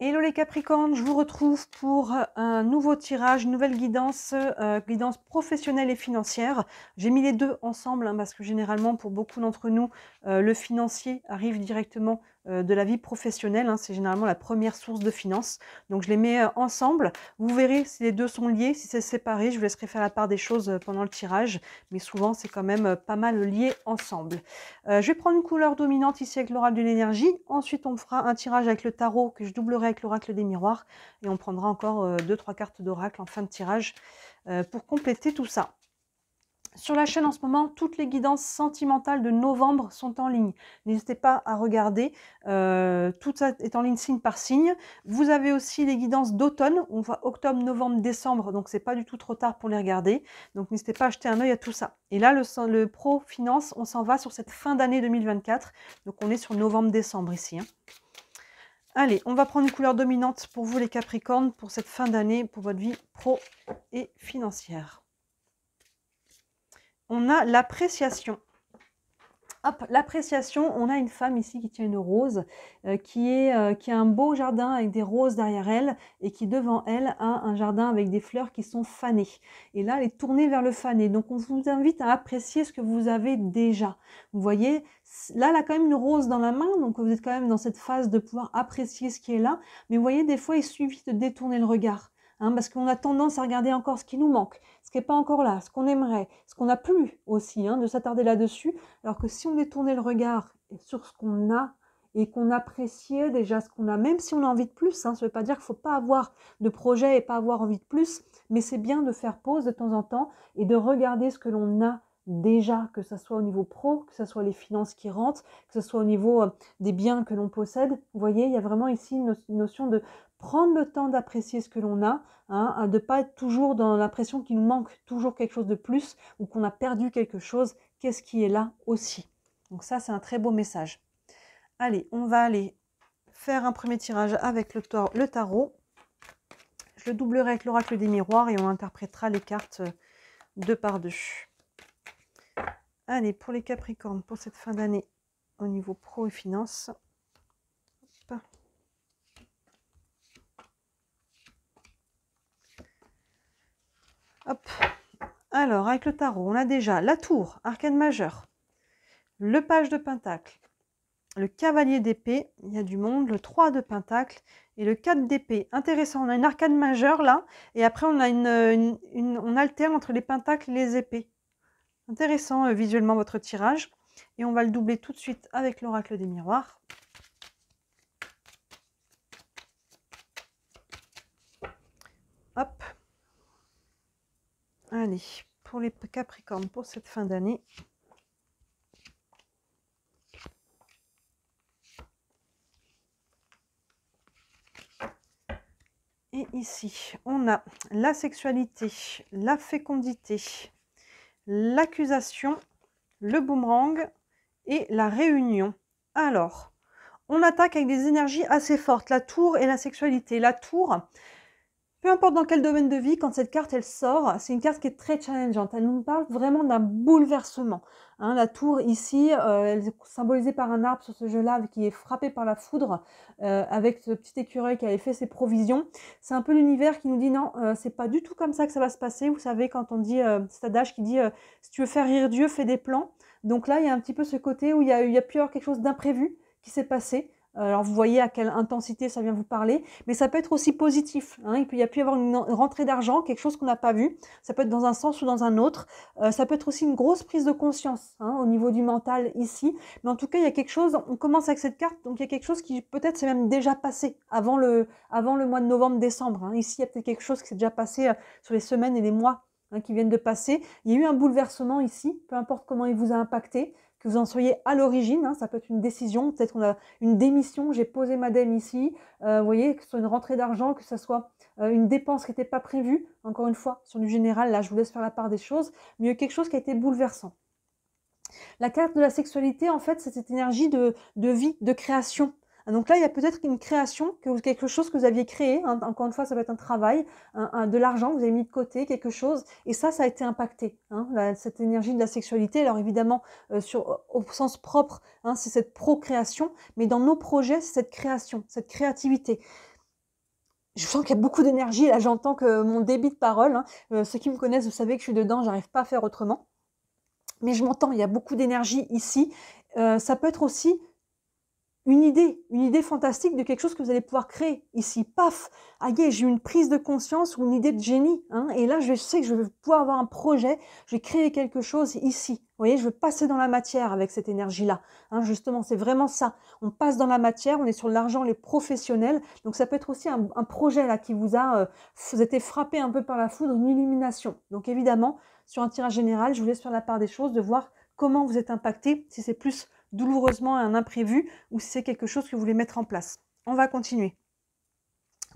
Hello les Capricornes, je vous retrouve pour un nouveau tirage, une nouvelle guidance, guidance professionnelle et financière. J'ai mis les deux ensemble parce que généralement pour beaucoup d'entre nous, le financier arrive directement de la vie professionnelle. C'est généralement la première source de finances. Donc je les mets ensemble. Vous verrez si les deux sont liés, si c'est séparé. Je vous laisserai faire la part des choses pendant le tirage. Mais souvent c'est quand même pas mal lié ensemble. Je vais prendre une couleur dominante ici avec l'oracle de l'énergie. Ensuite, on fera un tirage avec le tarot que je doublerai avec l'oracle des miroirs. Et on prendra encore 2-3 cartes d'oracle en fin de tirage pour compléter tout ça. Sur la chaîne en ce moment, toutes les guidances sentimentales de novembre sont en ligne. N'hésitez pas à regarder. Tout ça est en ligne signe par signe. Vous avez aussi les guidances d'automne. On voit octobre, novembre, décembre. Donc, c'est pas du tout trop tard pour les regarder. Donc, n'hésitez pas à jeter un œil à tout ça. Et là, le Pro Finance, on s'en va sur cette fin d'année 2024. Donc, on est sur novembre-décembre ici. Allez, on va prendre une couleur dominante pour vous les Capricornes pour cette fin d'année, pour votre vie pro et financière. On a l'appréciation. Hop, l'appréciation, on a une femme ici qui tient une rose, qui a un beau jardin avec des roses derrière elle et qui devant elle a un jardin avec des fleurs qui sont fanées. Et là, elle est tournée vers le fané. Donc, on vous invite à apprécier ce que vous avez déjà. Vous voyez, là, elle a quand même une rose dans la main, donc vous êtes quand même dans cette phase de pouvoir apprécier ce qui est là. Mais vous voyez, des fois, il suffit de détourner le regard. Parce qu'on a tendance à regarder encore ce qui nous manque, ce qui n'est pas encore là, ce qu'on aimerait, ce qu'on n'a plus aussi, de s'attarder là-dessus. Alors que si on détournait le regard sur ce qu'on a et qu'on appréciait déjà ce qu'on a, même si on a envie de plus, ça ne veut pas dire qu'il ne faut pas avoir de projet et pas avoir envie de plus, mais c'est bien de faire pause de temps en temps et de regarder ce que l'on a déjà, que ce soit au niveau pro, que ce soit les finances qui rentrent, que ce soit au niveau des biens que l'on possède. Vous voyez, il y a vraiment ici une notion de prendre le temps d'apprécier ce que l'on a, de ne pas être toujours dans l'impression qu'il nous manque toujours quelque chose de plus ou qu'on a perdu quelque chose. Qu'est-ce qui est là aussi? Donc ça, c'est un très beau message. Allez, on va aller faire un premier tirage avec le tarot. Je le doublerai avec l'oracle des miroirs et on interprétera les cartes deux par deux. Allez, pour les Capricornes, pour cette fin d'année, au niveau pro et finance. Hop. Hop. Alors, avec le tarot, on a déjà la tour, arcane majeur, le page de pentacle, le cavalier d'épée, il y a du monde, le 3 de pentacle et le 4 d'épée. Intéressant, on a une arcane majeure là, et après on a on alterne entre les pentacles et les épées. Intéressant visuellement votre tirage. Et on va le doubler tout de suite avec l'oracle des miroirs. Hop. Allez, pour les Capricornes, pour cette fin d'année. Et ici, on a la sexualité, la fécondité, l'accusation, le boomerang et la réunion. Alors, on attaque avec des énergies assez fortes, la tour et la sexualité. La tour, peu importe dans quel domaine de vie, quand cette carte elle sort, c'est une carte qui est très challengeante. Elle nous parle vraiment d'un bouleversement. La tour ici, elle est symbolisée par un arbre sur ce jeu-là qui est frappé par la foudre, avec ce petit écureuil qui avait fait ses provisions. C'est un peu l'univers qui nous dit non, c'est pas du tout comme ça que ça va se passer. Vous savez, quand on dit, cet adage qui dit si tu veux faire rire Dieu, fais des plans. Donc là, il y a un petit peu ce côté où il y a pu y avoir quelque chose d'imprévu qui s'est passé. Alors vous voyez à quelle intensité ça vient vous parler, mais ça peut être aussi positif. Il y a pu y avoir une rentrée d'argent, quelque chose qu'on n'a pas vu. Ça peut être dans un sens ou dans un autre. Ça peut être aussi une grosse prise de conscience au niveau du mental ici. Mais en tout cas, il y a quelque chose, on commence avec cette carte, donc il y a quelque chose qui peut-être s'est même déjà passé avant le mois de novembre-décembre. Ici, il y a peut-être quelque chose qui s'est déjà passé sur les semaines et les mois qui viennent de passer. Il y a eu un bouleversement ici, peu importe comment il vous a impacté, que vous en soyez à l'origine, ça peut être une décision, peut-être qu'on a une démission, j'ai posé ma dème ici, vous voyez, que ce soit une rentrée d'argent, que ce soit une dépense qui n'était pas prévue, encore une fois, sur du général, là je vous laisse faire la part des choses, mais il y a quelque chose qui a été bouleversant. La carte de la sexualité, en fait, c'est cette énergie de vie, de création. Donc là, il y a peut-être une création, quelque chose que vous aviez créé. Encore une fois, ça peut être un travail, de l'argent que vous avez mis de côté, quelque chose. Et ça a été impacté. Cette énergie de la sexualité. Alors évidemment, au sens propre, c'est cette procréation. Mais dans nos projets, c'est cette création, cette créativité. Je sens qu'il y a beaucoup d'énergie, là j'entends que mon débit de parole, hein, ceux qui me connaissent, vous savez que je suis dedans, j'arrive pas à faire autrement. Mais je m'entends, il y a beaucoup d'énergie ici. Ça peut être aussi une idée fantastique de quelque chose que vous allez pouvoir créer ici. Paf! Ah y est, j'ai eu une prise de conscience ou une idée de génie, hein, et là, je sais que je vais pouvoir avoir un projet, je vais créer quelque chose ici. Vous voyez, je vais passer dans la matière avec cette énergie-là, hein, justement, c'est vraiment ça. On passe dans la matière, on est sur l'argent, les professionnels, donc ça peut être aussi un projet là qui vous a, vous été frappé un peu par la foudre, une illumination. Donc évidemment, sur un tirage général, je vous laisse faire la part des choses, de voir comment vous êtes impacté, si c'est plus douloureusement un imprévu ou si c'est quelque chose que vous voulez mettre en place. On va continuer.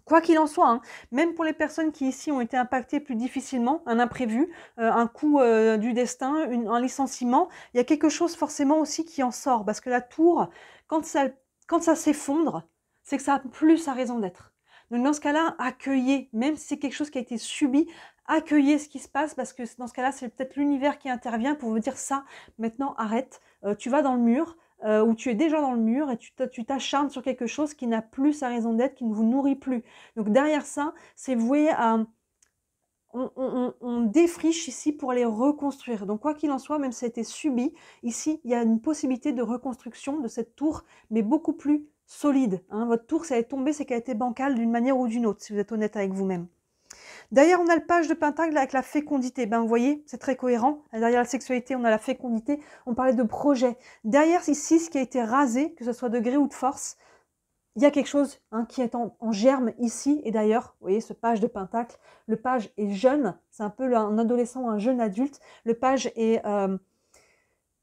Quoi qu'il en soit, hein, même pour les personnes qui ici ont été impactées plus difficilement, un imprévu, un coup du destin, un licenciement, il y a quelque chose forcément aussi qui en sort. Parce que la tour, quand ça s'effondre, c'est que ça a plus sa raison d'être. Donc dans ce cas-là, accueillez, même si c'est quelque chose qui a été subi, accueillez ce qui se passe parce que dans ce cas-là, c'est peut-être l'univers qui intervient pour vous dire ça, maintenant arrête, tu vas dans le mur, où tu es déjà dans le mur et tu t'acharnes sur quelque chose qui n'a plus sa raison d'être, qui ne vous nourrit plus. Donc derrière ça, c'est voué à... On défriche ici pour aller reconstruire. Donc quoi qu'il en soit, même si ça a été subi, ici, il y a une possibilité de reconstruction de cette tour, mais beaucoup plus solide, hein. Votre tour, si elle est tombée, c'est qu'elle a été bancale d'une manière ou d'une autre, si vous êtes honnête avec vous-même. Derrière, on a le page de Pentacle avec la fécondité. Ben, vous voyez, c'est très cohérent. Derrière la sexualité, on a la fécondité. On parlait de projet. Derrière, ici, ce qui a été rasé, que ce soit de gré ou de force, il y a quelque chose, hein, qui est en germe ici. Et d'ailleurs, vous voyez, ce page de Pentacle, le page est jeune. C'est un peu un adolescent ou un jeune adulte. Le page est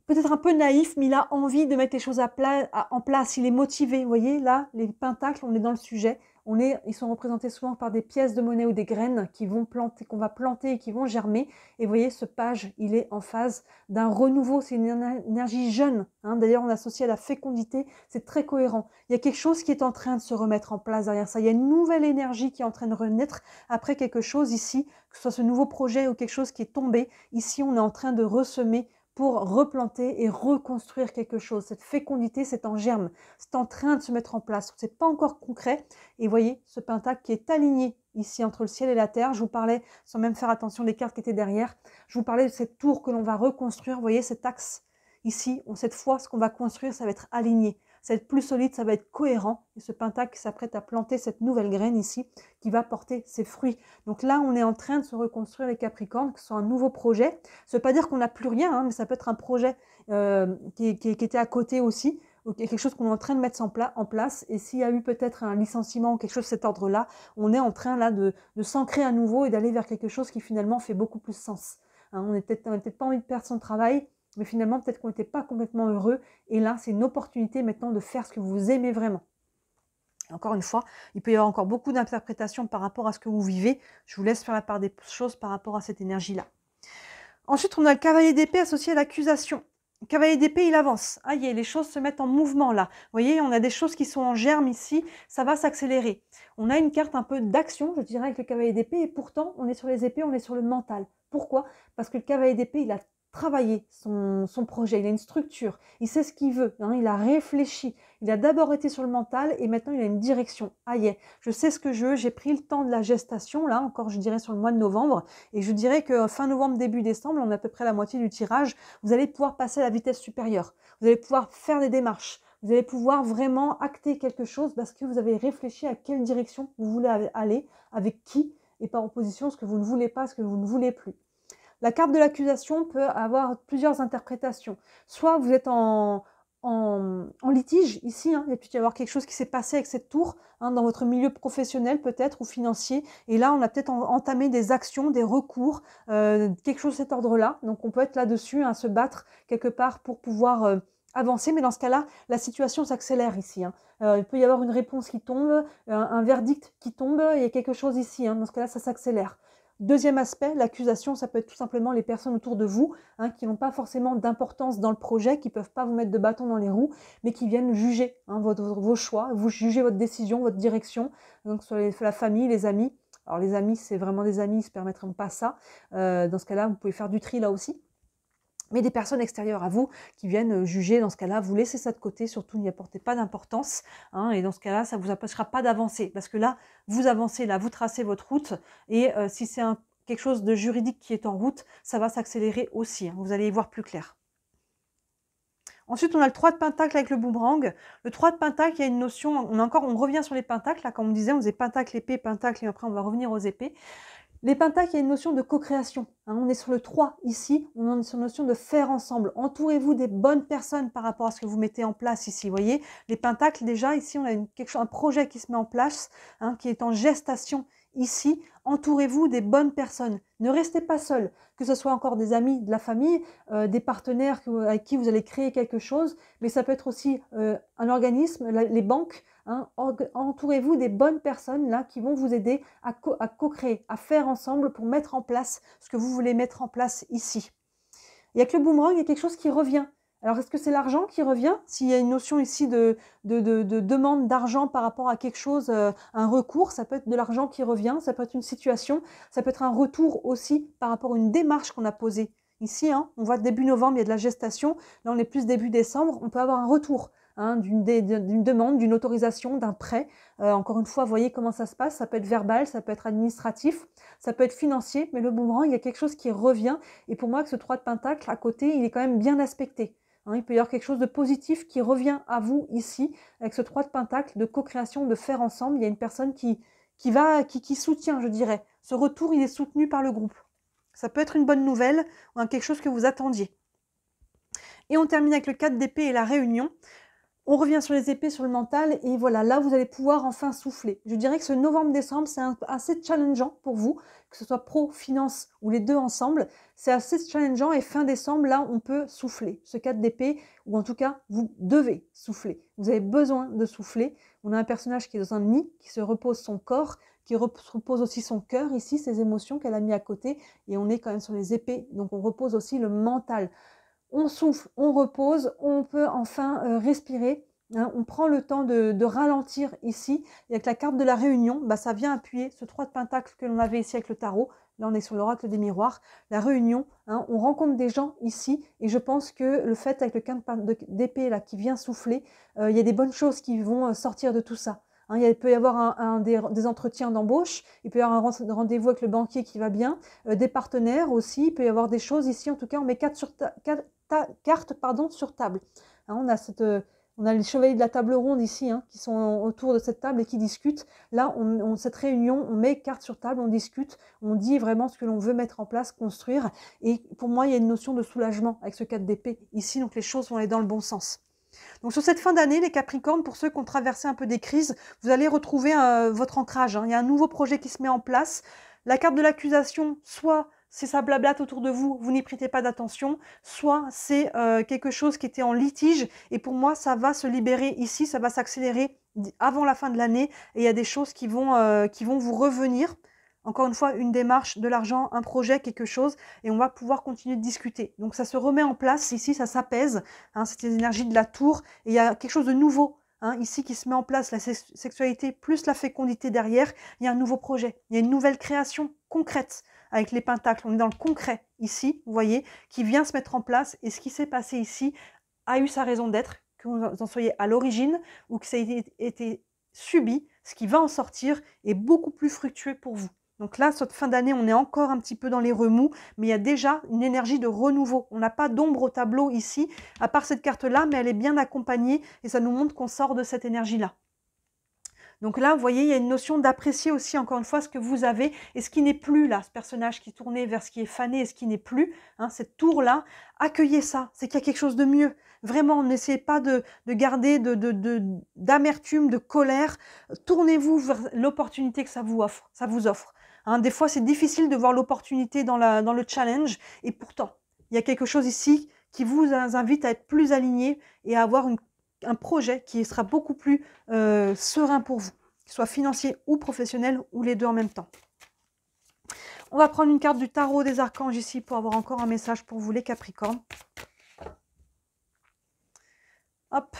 peut-être un peu naïf, mais il a envie de mettre les choses en place. Il est motivé. Vous voyez, là, les pentacles, on est dans le sujet. Ils sont représentés souvent par des pièces de monnaie ou des graines qui vont planter, qu'on va planter et qui vont germer. Et vous voyez, ce page, il est en phase d'un renouveau. C'est une énergie jeune, hein. D'ailleurs, on associe à la fécondité. C'est très cohérent. Il y a quelque chose qui est en train de se remettre en place derrière ça. Il y a une nouvelle énergie qui est en train de renaître après quelque chose ici, que ce soit ce nouveau projet ou quelque chose qui est tombé. Ici, on est en train de ressemer pour replanter et reconstruire quelque chose. Cette fécondité, c'est en germe, c'est en train de se mettre en place. C'est pas encore concret. Et vous voyez, ce pentacle qui est aligné ici entre le ciel et la terre. Je vous parlais, sans même faire attention des cartes qui étaient derrière, je vous parlais de cette tour que l'on va reconstruire. Vous voyez cet axe ici, cette fois, ce qu'on va construire, ça va être aligné. Ça va être plus solide, ça va être cohérent. Et ce pentacle qui s'apprête à planter cette nouvelle graine ici, qui va porter ses fruits. Donc là, on est en train de se reconstruire les Capricornes, que ce soit un nouveau projet. Ça ne veut pas dire qu'on n'a plus rien, hein, mais ça peut être un projet qui était à côté aussi, ou quelque chose qu'on est en train de mettre en place. Et s'il y a eu peut-être un licenciement ou quelque chose de cet ordre-là, on est en train là de s'ancrer à nouveau et d'aller vers quelque chose qui finalement fait beaucoup plus sens. Hein, on n'a peut-être pas envie de perdre son travail, mais finalement, peut-être qu'on n'était pas complètement heureux. Et là, c'est une opportunité maintenant de faire ce que vous aimez vraiment. Encore une fois, il peut y avoir encore beaucoup d'interprétations par rapport à ce que vous vivez. Je vous laisse faire la part des choses par rapport à cette énergie-là. Ensuite, on a le cavalier d'épée associé à l'accusation. Le cavalier d'épée, il avance. Ah, les choses se mettent en mouvement là. Vous voyez, on a des choses qui sont en germe ici. Ça va s'accélérer. On a une carte un peu d'action, je dirais, avec le cavalier d'épée. Et pourtant, on est sur les épées, on est sur le mental. Pourquoi? Parce que le cavalier d'épée, il a travaillé son projet, il a une structure, il sait ce qu'il veut, hein, il a réfléchi, il a d'abord été sur le mental et maintenant il a une direction. Ah yeah, je sais ce que je veux, j'ai pris le temps de la gestation, là encore je dirais sur le mois de novembre, et je dirais que fin novembre, début décembre, on a à peu près la moitié du tirage, vous allez pouvoir passer à la vitesse supérieure, vous allez pouvoir faire des démarches, vous allez pouvoir vraiment acter quelque chose parce que vous avez réfléchi à quelle direction vous voulez aller, avec qui, et par opposition ce que vous ne voulez pas, ce que vous ne voulez plus. La carte de l'accusation peut avoir plusieurs interprétations. Soit vous êtes en litige ici, hein, il peut y avoir quelque chose qui s'est passé avec cette tour, hein, dans votre milieu professionnel peut-être ou financier, et là on a peut-être entamé des actions, des recours, quelque chose de cet ordre-là, donc on peut être là-dessus, hein, se battre quelque part pour pouvoir avancer, mais dans ce cas-là, la situation s'accélère ici, hein. Il peut y avoir une réponse qui tombe, un verdict qui tombe, il y a quelque chose ici, hein, dans ce cas-là ça s'accélère. Deuxième aspect, l'accusation, ça peut être tout simplement les personnes autour de vous, hein, qui n'ont pas forcément d'importance dans le projet, qui ne peuvent pas vous mettre de bâton dans les roues, mais qui viennent juger, hein, vos choix, vous jugez votre décision, votre direction, donc sur la famille, les amis. Alors les amis, c'est vraiment des amis, ils ne se permettront pas ça. Dans ce cas-là, vous pouvez faire du tri là aussi. Mais des personnes extérieures à vous qui viennent juger, dans ce cas-là, vous laissez ça de côté, surtout n'y apportez pas d'importance, hein, et dans ce cas-là, ça ne vous empêchera pas d'avancer. Parce que là, vous avancez, là, vous tracez votre route, et si c'est quelque chose de juridique qui est en route, ça va s'accélérer aussi, hein, vous allez y voir plus clair. Ensuite, on a le 3 de pentacle avec le boomerang. Le 3 de pentacle, il y a une notion, on revient sur les pentacles, là, comme on disait, on faisait pentacle, épée, pentacle, et après on va revenir aux épées. Les pentacles, il y a une notion de co-création. Hein, on est sur le 3 ici, on est sur une notion de faire ensemble. Entourez-vous des bonnes personnes par rapport à ce que vous mettez en place ici. Vous voyez, les pentacles, déjà, ici, on a un projet qui se met en place, hein, qui est en gestation ici. Entourez-vous des bonnes personnes. Ne restez pas seul, que ce soit encore des amis, de la famille, des partenaires avec qui vous allez créer quelque chose, mais ça peut être aussi un organisme, les banques. Hein, entourez-vous des bonnes personnes là qui vont vous aider à co-créer, à faire ensemble pour mettre en place ce que vous voulez mettre en place ici. Et avec le boomerang, il y a quelque chose qui revient. Alors, est-ce que c'est l'argent qui revient? S'il y a une notion ici de demande d'argent par rapport à quelque chose, un recours, ça peut être de l'argent qui revient, ça peut être une situation, ça peut être un retour aussi par rapport à une démarche qu'on a posée. Ici, hein, on voit début novembre, il y a de la gestation. Là, on est plus début décembre, on peut avoir un retour. Hein, d'une demande, d'une autorisation, d'un prêt. Encore une fois, voyez comment ça se passe. Ça peut être verbal, ça peut être administratif, ça peut être financier, mais le boomerang, il y a quelque chose qui revient. Et pour moi, que ce 3 de pentacle, à côté, il est quand même bien aspecté. Hein, il peut y avoir quelque chose de positif qui revient à vous ici, avec ce 3 de pentacle, de co-création, de faire ensemble. Il y a une personne qui soutient, je dirais. Ce retour, il est soutenu par le groupe. Ça peut être une bonne nouvelle ou quelque chose que vous attendiez. Et on termine avec le 4 d'épée et la réunion. On revient sur les épées, sur le mental, et voilà, là, vous allez pouvoir enfin souffler. Je dirais que ce novembre-décembre, c'est assez challengeant pour vous, que ce soit pro, finance ou les deux ensemble. C'est assez challengeant, et fin décembre, là, on peut souffler. Ce 4 d'épée, ou en tout cas, vous devez souffler. Vous avez besoin de souffler. On a un personnage qui est dans un nid, qui se repose son corps, qui repose aussi son cœur, ici, ses émotions qu'elle a mis à côté, et on est quand même sur les épées, donc on repose aussi le mental. On souffle, on repose, on peut enfin respirer. Hein, on prend le temps de ralentir ici. Et avec la carte de la réunion, bah, ça vient appuyer ce 3 de pentacle que l'on avait ici avec le tarot. Là, on est sur l'oracle des miroirs. La réunion, hein, on rencontre des gens ici. Et je pense que le fait avec le 4 d'épée là qui vient souffler, il y a des bonnes choses qui vont sortir de tout ça. Hein, il peut y avoir des entretiens d'embauche, il peut y avoir un rendez-vous avec le banquier qui va bien, des partenaires aussi, il peut y avoir des choses ici. En tout cas, on met carte sur table. Hein, on a les chevaliers de la table ronde ici, hein, qui sont autour de cette table et qui discutent. Là, cette réunion, on met carte sur table, on discute, on dit vraiment ce que l'on veut mettre en place, construire. Et pour moi, il y a une notion de soulagement avec ce 4 d'épée ici, donc les choses vont aller dans le bon sens. Donc sur cette fin d'année, les Capricornes, pour ceux qui ont traversé un peu des crises, vous allez retrouver votre ancrage. Hein. Il y a un nouveau projet qui se met en place. La carte de l'accusation, soit c'est ça blablate autour de vous, vous n'y prêtez pas d'attention, soit c'est quelque chose qui était en litige, et pour moi, ça va se libérer ici, ça va s'accélérer avant la fin de l'année, et il y a des choses qui vont vous revenir. Encore une fois, une démarche, de l'argent, un projet, quelque chose, et on va pouvoir continuer de discuter. Donc ça se remet en place, ici, ça s'apaise, hein, c'est les énergies de la tour, et il y a quelque chose de nouveau, hein, ici, qui se met en place, la sexualité plus la fécondité derrière, il y a un nouveau projet, il y a une nouvelle création concrète, avec les pentacles, on est dans le concret, ici, vous voyez, qui vient se mettre en place, et ce qui s'est passé ici a eu sa raison d'être, que vous en soyez à l'origine, ou que ça ait été subi, ce qui va en sortir est beaucoup plus fructueux pour vous. Donc là, cette fin d'année, on est encore un petit peu dans les remous, mais il y a déjà une énergie de renouveau. On n'a pas d'ombre au tableau ici, à part cette carte-là, mais elle est bien accompagnée et ça nous montre qu'on sort de cette énergie-là. Donc là, vous voyez, il y a une notion d'apprécier aussi, encore une fois, ce que vous avez et ce qui n'est plus là, ce personnage qui tournait vers ce qui est fané et ce qui n'est plus, hein, cette tour-là, accueillez ça, c'est qu'il y a quelque chose de mieux. Vraiment, n'essayez pas de garder d'amertume, de colère. Tournez-vous vers l'opportunité que ça vous offre. Hein, des fois, c'est difficile de voir l'opportunité dans le challenge, et pourtant, il y a quelque chose ici qui vous invite à être plus aligné et à avoir un projet qui sera beaucoup plus serein pour vous, qu'il soit financier ou professionnel, ou les deux en même temps. On va prendre une carte du tarot des archanges ici pour avoir encore un message pour vous, les Capricornes. Hop.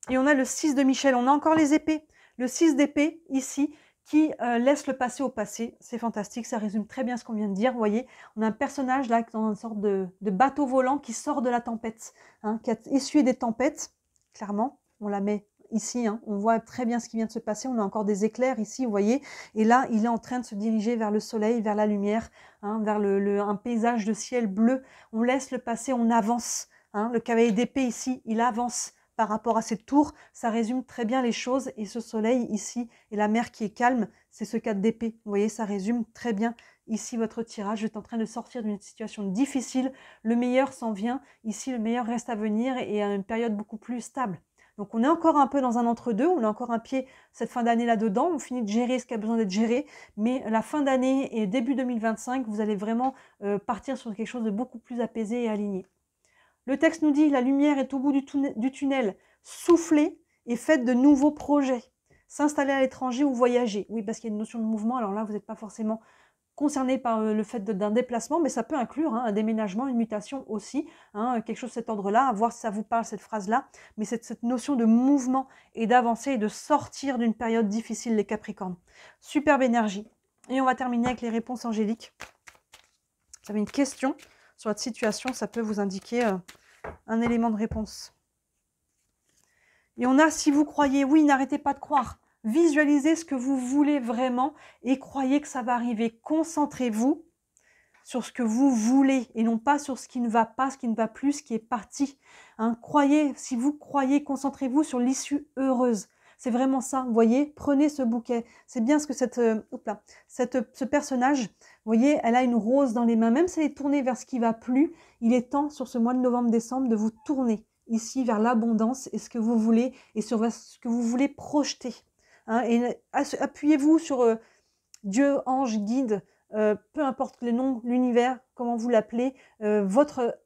Et on a le 6 de Michel, on a encore les épées. Le 6 d'épée ici, qui laisse le passé au passé. C'est fantastique, ça résume très bien ce qu'on vient de dire. Vous voyez, on a un personnage là dans une sorte de bateau volant qui sort de la tempête, hein, qui a essuyé des tempêtes, clairement. On la met ici, hein, on voit très bien ce qui vient de se passer. On a encore des éclairs ici, vous voyez. Et là, il est en train de se diriger vers le soleil, vers la lumière, hein, vers un paysage de ciel bleu. On laisse le passé, on avance. Hein. Le cavalier d'épée ici, il avance par rapport à cette tour, ça résume très bien les choses. Et ce soleil ici, et la mer qui est calme, c'est ce 4 d'épée. Vous voyez, ça résume très bien ici votre tirage. Vous êtes en train de sortir d'une situation difficile. Le meilleur s'en vient. Ici, le meilleur reste à venir et à une période beaucoup plus stable. Donc, on est encore un peu dans un entre-deux. On a encore un pied cette fin d'année là-dedans. On finit de gérer ce qui a besoin d'être géré. Mais la fin d'année et début 2025, vous allez vraiment partir sur quelque chose de beaucoup plus apaisé et aligné. Le texte nous dit « La lumière est au bout du tunnel. Soufflez et faites de nouveaux projets. S'installer à l'étranger ou voyager. » Oui, parce qu'il y a une notion de mouvement. Alors là, vous n'êtes pas forcément concerné par le fait d'un déplacement, mais ça peut inclure un déménagement, une mutation aussi, hein, quelque chose de cet ordre-là, à voir si ça vous parle, cette phrase-là. Mais cette notion de mouvement et d'avancer et de sortir d'une période difficile, les Capricornes. Superbe énergie. Et on va terminer avec les réponses angéliques. Vous avez une question sur votre situation, ça peut vous indiquer un élément de réponse. Et on a, si vous croyez, oui, n'arrêtez pas de croire. Visualisez ce que vous voulez vraiment et croyez que ça va arriver. Concentrez-vous sur ce que vous voulez et non pas sur ce qui ne va pas, ce qui ne va plus, ce qui est parti. Hein, croyez, si vous croyez, concentrez-vous sur l'issue heureuse. C'est vraiment ça, vous voyez, prenez ce bouquet. C'est bien ce que ce personnage, vous voyez, elle a une rose dans les mains. Même si elle est tournée vers ce qui va plus, il est temps sur ce mois de novembre-décembre de vous tourner ici vers l'abondance et ce que vous voulez et sur ce que vous voulez projeter. Hein, et appuyez-vous sur Dieu, ange, guide, peu importe les noms, l'univers, comment vous l'appelez, votre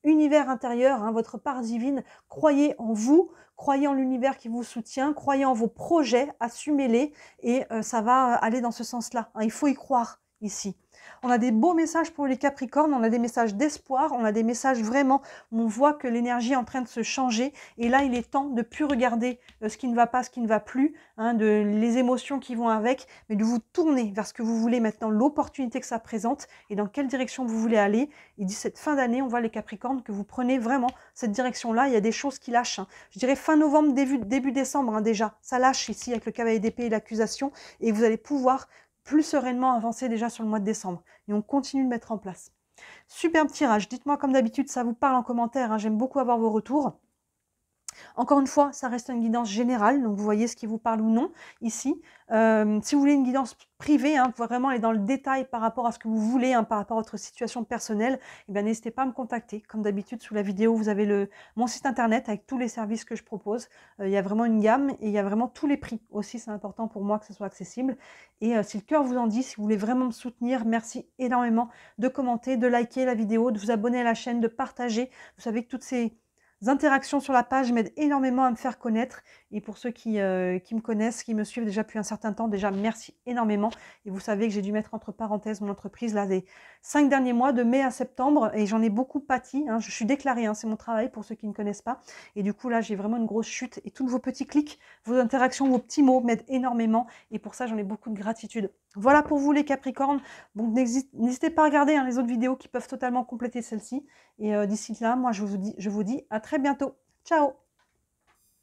univers intérieur, hein, votre part divine, croyez en vous, croyez en l'univers qui vous soutient, croyez en vos projets, assumez-les et ça va aller dans ce sens-là. Hein, il faut y croire ici. On a des beaux messages pour les Capricornes, on a des messages d'espoir, on a des messages vraiment où on voit que l'énergie est en train de se changer et là il est temps de ne plus regarder ce qui ne va pas, ce qui ne va plus, hein, les émotions qui vont avec, mais de vous tourner vers ce que vous voulez maintenant, l'opportunité que ça présente et dans quelle direction vous voulez aller. Il dit cette fin d'année, on voit les Capricornes que vous prenez vraiment cette direction-là, il y a des choses qui lâchent. Hein. Je dirais fin novembre, début décembre hein, déjà, ça lâche ici avec le cavalier d'épée et l'accusation et vous allez pouvoir plus sereinement avancer déjà sur le mois de décembre. Et on continue de mettre en place. Superbe tirage. Dites-moi comme d'habitude, ça vous parle en commentaire. Hein, j'aime beaucoup avoir vos retours. Encore une fois, ça reste une guidance générale, donc vous voyez ce qui vous parle ou non ici. Si vous voulez une guidance privée, hein, pour vraiment aller dans le détail par rapport à ce que vous voulez, hein, par rapport à votre situation personnelle, eh bien n'hésitez pas à me contacter. Comme d'habitude, sous la vidéo, vous avez mon site internet avec tous les services que je propose. Il y a vraiment une gamme et il y a vraiment tous les prix aussi. C'est important pour moi que ce soit accessible. Et si le cœur vous en dit, si vous voulez vraiment me soutenir, merci énormément de commenter, de liker la vidéo, de vous abonner à la chaîne, de partager. Vous savez que toutes ces interactions sur la page m'aident énormément à me faire connaître et pour ceux qui me connaissent, qui me suivent déjà depuis un certain temps, déjà merci énormément et vous savez que j'ai dû mettre entre parenthèses mon entreprise là des 5 derniers mois de mai à septembre et j'en ai beaucoup pâti, hein. Je suis déclarée, hein, c'est mon travail pour ceux qui ne connaissent pas et du coup là j'ai vraiment une grosse chute et tous vos petits clics, vos interactions, vos petits mots m'aident énormément et pour ça j'en ai beaucoup de gratitude. Voilà pour vous les Capricornes, donc n'hésitez pas à regarder hein, les autres vidéos qui peuvent totalement compléter celle-ci et d'ici là moi je vous dis à très bientôt. Ciao!